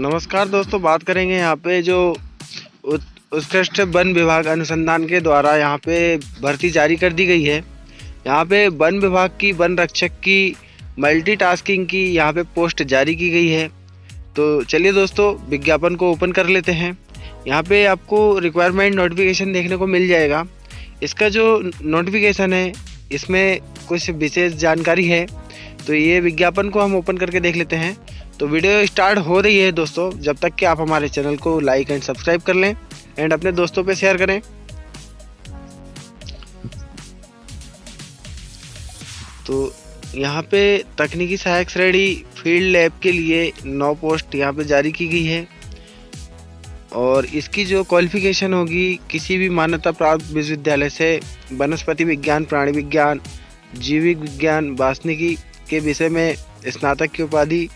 नमस्कार दोस्तों, बात करेंगे यहाँ पे जो उत्कृष्ट वन विभाग अनुसंधान के द्वारा यहाँ पे भर्ती जारी कर दी गई है। यहाँ पे वन विभाग की वन रक्षक की मल्टीटास्किंग की यहाँ पे पोस्ट जारी की गई है। तो चलिए दोस्तों, विज्ञापन को ओपन कर लेते हैं। यहाँ पे आपको रिक्वायरमेंट नोटिफिकेशन देखने को मिल जाएगा। इसका जो नोटिफिकेशन है इसमें कुछ विशेष जानकारी है, तो ये विज्ञापन को हम ओपन करके देख लेते हैं। तो वीडियो स्टार्ट हो रही है दोस्तों, जब तक कि आप हमारे चैनल को लाइक एंड सब्सक्राइब कर लें एंड अपने दोस्तों पे शेयर करें। तो यहाँ पे तकनीकी सहायक श्रेणी फील्ड लैब के लिए 9 पोस्ट यहाँ पे जारी की गई है और इसकी जो क्वालिफिकेशन होगी, किसी भी मान्यता प्राप्त विश्वविद्यालय से वनस्पति विज्ञान, प्राणी विज्ञान, जीविक विज्ञान, वासनिकी के विषय में स्नातक की उपाधि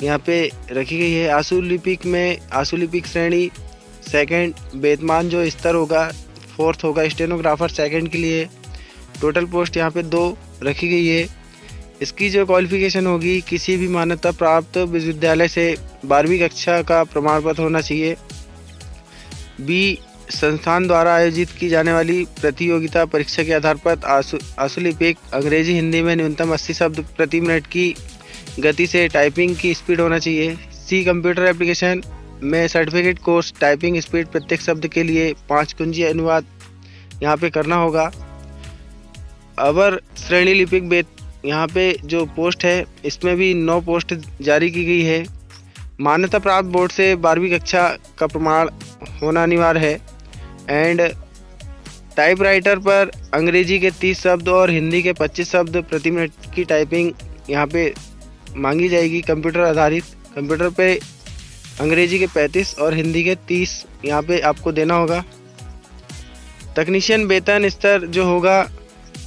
यहाँ पे रखी गई है। आशुलिपिक में आशुलिपिक श्रेणी सेकंड, वेतमान जो स्तर होगा 4th होगा, स्टेनोग्राफर सेकंड के लिए टोटल पोस्ट यहाँ पे 2 रखी गई है। इसकी जो क्वालिफिकेशन होगी, किसी भी मान्यता प्राप्त विश्वविद्यालय से 12वीं कक्षा का प्रमाण पत्र होना चाहिए। बी, संस्थान द्वारा आयोजित की जाने वाली प्रतियोगिता परीक्षा के आधार पर आशुलिपिक अंग्रेजी हिंदी में न्यूनतम 80 शब्द प्रति मिनट की गति से टाइपिंग की स्पीड होना चाहिए। सी, कंप्यूटर एप्लीकेशन में सर्टिफिकेट कोर्स टाइपिंग स्पीड प्रत्येक शब्द के लिए 5 कुंजी अनुवाद यहाँ पे करना होगा। अवर श्रेणी लिपिक यहाँ पे जो पोस्ट है इसमें भी 9 पोस्ट जारी की गई है। मान्यता प्राप्त बोर्ड से 12वीं कक्षा का प्रमाण होना अनिवार्य है एंड टाइपराइटर पर अंग्रेजी के 30 शब्द और हिंदी के 25 शब्द प्रति मिनट की टाइपिंग यहाँ पे मांगी जाएगी। कंप्यूटर आधारित, कंप्यूटर पे अंग्रेजी के 35 और हिंदी के 30 यहाँ पे आपको देना होगा। तकनीशियन वेतन स्तर जो होगा,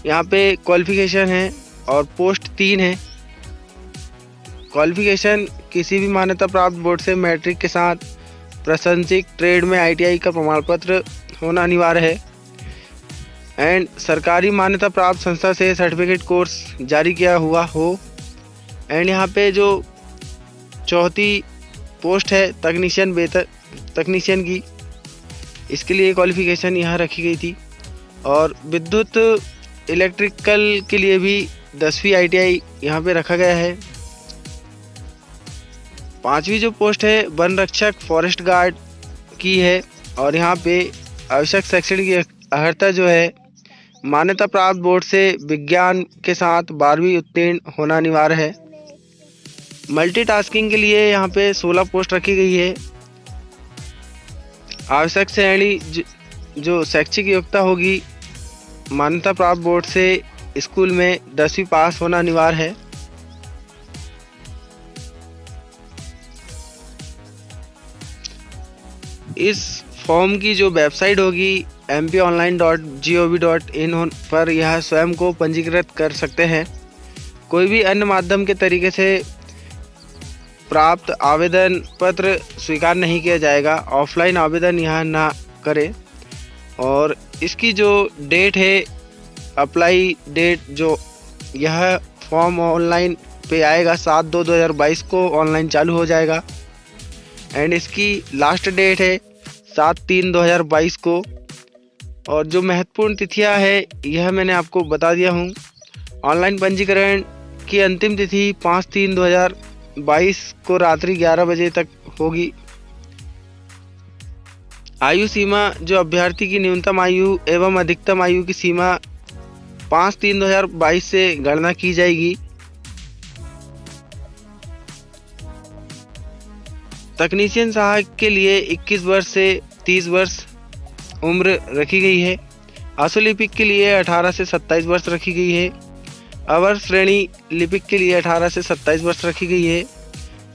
यहाँ पे क्वालिफिकेशन है और पोस्ट 3 है। क्वालिफिकेशन किसी भी मान्यता प्राप्त बोर्ड से मैट्रिक के साथ प्रशंसिक ट्रेड में ITI का प्रमाण पत्र होना अनिवार्य है एंड सरकारी मान्यता प्राप्त संस्था से सर्टिफिकेट कोर्स जारी किया हुआ हो। एंड यहाँ पे जो 4थी पोस्ट है तकनीशियन की, इसके लिए क्वालिफिकेशन यहाँ रखी गई थी। और विद्युत इलेक्ट्रिकल के लिए भी 10वीं ITI यहाँ पे रखा गया है। 5वीं जो पोस्ट है वन रक्षक फॉरेस्ट गार्ड की है और यहाँ पे आवश्यक शैक्षणिक अर्हता जो है, मान्यता प्राप्त बोर्ड से विज्ञान के साथ 12वीं उत्तीर्ण होना अनिवार्य है। मल्टीटास्किंग के लिए यहाँ पे 16 पोस्ट रखी गई है। आवश्यक श्रेणी जो शैक्षिक योग्यता होगी, मान्यता प्राप्त बोर्ड से स्कूल में 10वीं पास होना अनिवार्य है। इस फॉर्म की जो वेबसाइट होगी mponline.gov.in पर यह स्वयं को पंजीकृत कर सकते हैं। कोई भी अन्य माध्यम के तरीके से प्राप्त आवेदन पत्र स्वीकार नहीं किया जाएगा। ऑफलाइन आवेदन यहाँ ना करें। और इसकी जो डेट है, अप्लाई डेट, जो यह फॉर्म ऑनलाइन पे आएगा 7/2/2022 को ऑनलाइन चालू हो जाएगा एंड इसकी लास्ट डेट है 7/3/2022 को। और जो महत्वपूर्ण तिथियां है यह मैंने आपको बता दिया हूँ। ऑनलाइन पंजीकरण की अंतिम तिथि 5/3/2022 को रात्रि 11 बजे तक होगी। आयु सीमा, जो अभ्यर्थी की न्यूनतम आयु एवं अधिकतम आयु की सीमा 5/3/2022 से गणना की जाएगी। तकनीशियन सहायक के लिए 21 वर्ष से 30 वर्ष उम्र रखी गई है। आशुलिपिक के लिए 18 से 27 वर्ष रखी गई है। अवर श्रेणी लिपिक के लिए 18 से 27 वर्ष रखी गई है।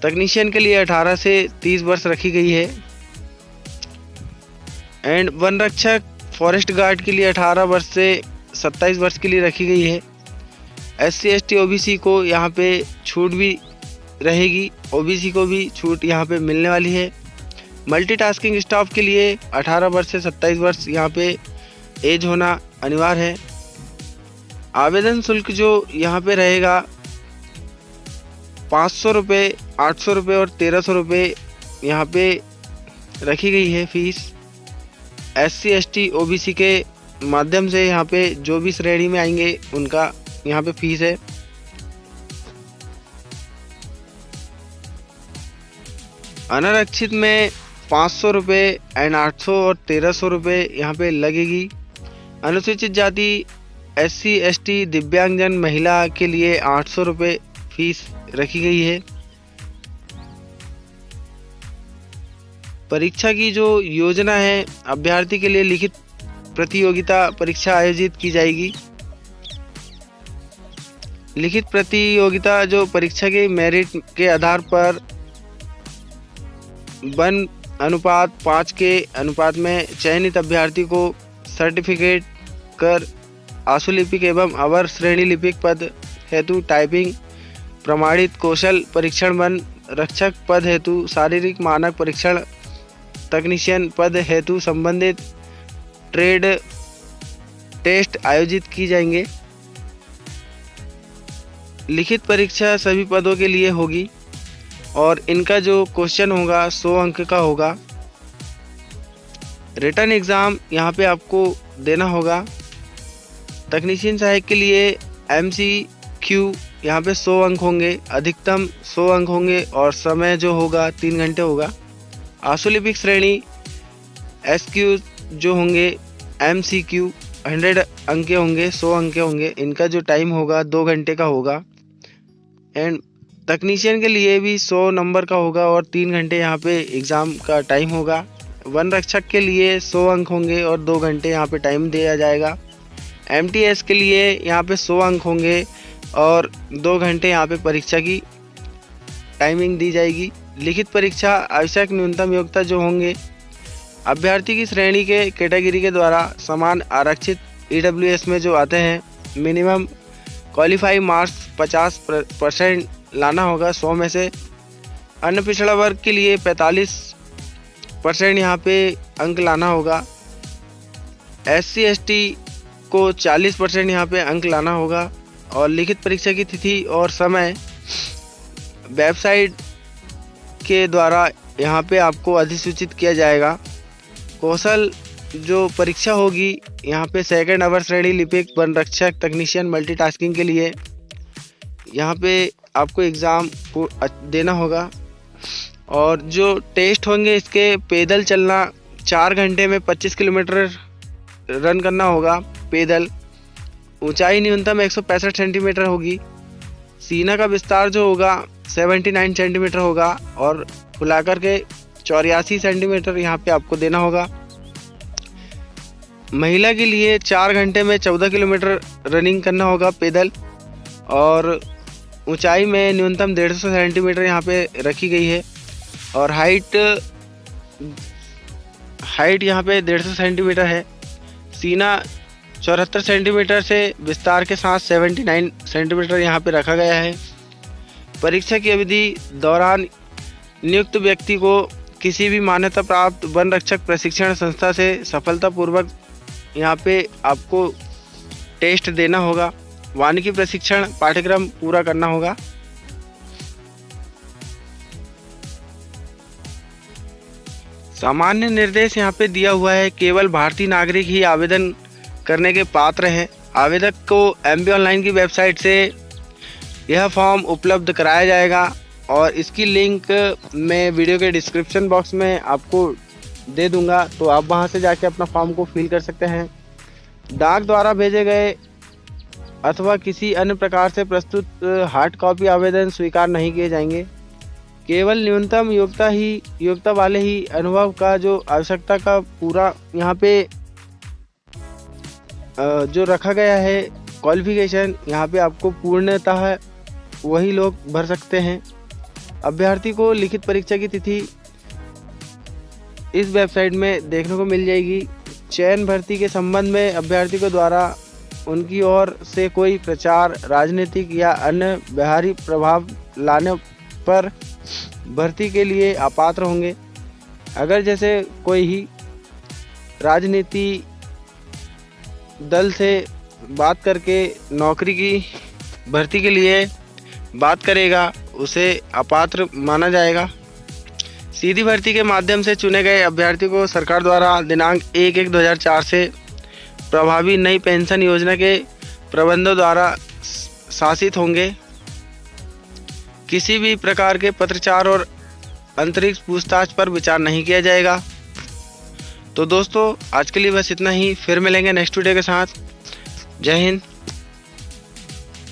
तकनीशियन के लिए 18 से 30 वर्ष रखी गई है एंड वन रक्षक फॉरेस्ट गार्ड के लिए 18 वर्ष से 27 वर्ष के लिए रखी गई है। SC ST OBC को यहाँ पे छूट भी रहेगी, OBC को भी छूट यहाँ पे मिलने वाली है। मल्टीटास्किंग स्टाफ के लिए 18 वर्ष से 27 वर्ष यहाँ पे एज होना अनिवार्य है। आवेदन शुल्क जो यहाँ पे रहेगा 500 रुपये, 800 रुपये और 1300 रुपये यहाँ पे रखी गई है फीस। SC ST OBC के माध्यम से यहाँ पे जो भी श्रेणी में आएंगे उनका यहाँ पे फीस है। अनारक्षित में 500 रुपये एंड 800 और 1300 रुपये यहाँ पे लगेगी। अनुसूचित जाति SC ST दिव्यांगजन महिला के लिए 800 रुपये फीस रखी गई है। परीक्षा की जो योजना है, अभ्यर्थी के लिए लिखित प्रतियोगिता परीक्षा आयोजित की जाएगी। लिखित प्रतियोगिता जो परीक्षा के मेरिट के आधार पर 1:5 के अनुपात में चयनित अभ्यर्थी को सर्टिफिकेट कर आशुलिपिक एवं अवर श्रेणी लिपिक पद हेतु टाइपिंग प्रमाणित कौशल परीक्षण वन रक्षक पद हेतु शारीरिक मानक परीक्षण तकनीशियन पद हेतु संबंधित ट्रेड टेस्ट आयोजित की जाएंगे। लिखित परीक्षा सभी पदों के लिए होगी और इनका जो क्वेश्चन होगा 100 अंक का होगा। रिटन एग्ज़ाम यहाँ पे आपको देना होगा। तकनीशियन सहायक के लिए MCQ यहाँ पे 100 अंक होंगे, अधिकतम 100 अंक होंगे और समय जो होगा 3 घंटे होगा। आशुलिपिक श्रेणी SQ जो होंगे MCQ 100 अंक के होंगे, 100 अंक के होंगे। इनका जो टाइम होगा 2 घंटे का होगा। एंड तकनीशियन के लिए भी 100 नंबर का होगा और 3 घंटे यहाँ पे एग्ज़ाम का टाइम होगा। वन रक्षक के लिए 100 अंक होंगे और 2 घंटे यहाँ पे टाइम दिया जाएगा। MTS के लिए यहाँ पे 100 अंक होंगे और 2 घंटे यहाँ पे परीक्षा की टाइमिंग दी जाएगी। लिखित परीक्षा आवश्यक न्यूनतम योग्यता जो होंगे, अभ्यर्थी की श्रेणी के कैटेगरी के द्वारा समान आरक्षित EWS में जो आते हैं मिनिमम क्वालिफाई मार्क्स 50% लाना होगा 100 में से। अन्य पिछड़ा वर्ग के लिए 45% यहाँ पे अंक लाना होगा। SC ST को 40% यहाँ पे अंक लाना होगा। और लिखित परीक्षा की तिथि और समय वेबसाइट के द्वारा यहाँ पे आपको अधिसूचित किया जाएगा। कौशल जो परीक्षा होगी यहाँ पे 2nd अवर श्रेणी लिपिक वन रक्षक तकनीशियन मल्टीटास्किंग के लिए यहाँ पे आपको एग्ज़ाम को देना होगा। और जो टेस्ट होंगे इसके पैदल चलना 4 घंटे में 25 किलोमीटर रन करना होगा पैदल। ऊंचाई न्यूनतम 165 सेंटीमीटर होगी। सीना का विस्तार जो होगा 79 सेंटीमीटर होगा और फुलाकर के 84 सेंटीमीटर यहाँ पे आपको देना होगा। महिला के लिए 4 घंटे में 14 किलोमीटर रनिंग करना होगा पैदल और ऊंचाई में न्यूनतम 150 सेंटीमीटर यहाँ पे रखी गई है और हाइट यहाँ पे 150 सेंटीमीटर है। सीना 74 सेंटीमीटर से विस्तार के साथ 79 सेंटीमीटर यहाँ पे रखा गया है। परीक्षा की अवधि दौरान नियुक्त व्यक्ति को किसी भी मान्यता प्राप्त वन रक्षक प्रशिक्षण संस्था से सफलतापूर्वक यहाँ पे आपको टेस्ट देना होगा। वानिकी प्रशिक्षण पाठ्यक्रम पूरा करना होगा। सामान्य निर्देश यहाँ पे दिया हुआ है, केवल भारतीय नागरिक ही आवेदन करने के पात्र हैं। आवेदक को MB ऑनलाइन की वेबसाइट से यह फॉर्म उपलब्ध कराया जाएगा और इसकी लिंक मैं वीडियो के डिस्क्रिप्शन बॉक्स में आपको दे दूंगा, तो आप वहां से जाके अपना फॉर्म को फिल कर सकते हैं। डाक द्वारा भेजे गए अथवा किसी अन्य प्रकार से प्रस्तुत हार्ड कॉपी आवेदन स्वीकार नहीं किए जाएंगे। केवल न्यूनतम योग्यता वाले ही अनुभव का जो आवश्यकता का पूरा यहाँ पे जो रखा गया है क्वालिफिकेशन, यहाँ पे आपको पूर्णतः वही लोग भर सकते हैं। अभ्यर्थी को लिखित परीक्षा की तिथि इस वेबसाइट में देखने को मिल जाएगी। चयन भर्ती के संबंध में अभ्यर्थी को द्वारा उनकी ओर से कोई प्रचार, राजनीतिक या अन्य बाहरी प्रभाव लाने पर भर्ती के लिए अपात्र होंगे। अगर जैसे कोई ही राजनीति दल से बात करके नौकरी की भर्ती के लिए बात करेगा, उसे अपात्र माना जाएगा। सीधी भर्ती के माध्यम से चुने गए अभ्यर्थी को सरकार द्वारा दिनांक 1/1/2004 से प्रभावी नई पेंशन योजना के प्रबंधों द्वारा शासित होंगे। किसी भी प्रकार के पत्राचार और अंतरिक्ष पूछताछ पर विचार नहीं किया जाएगा। तो दोस्तों आज के लिए बस इतना ही, फिर मिलेंगे नेक्स्ट वीडियो के साथ। जय हिंद।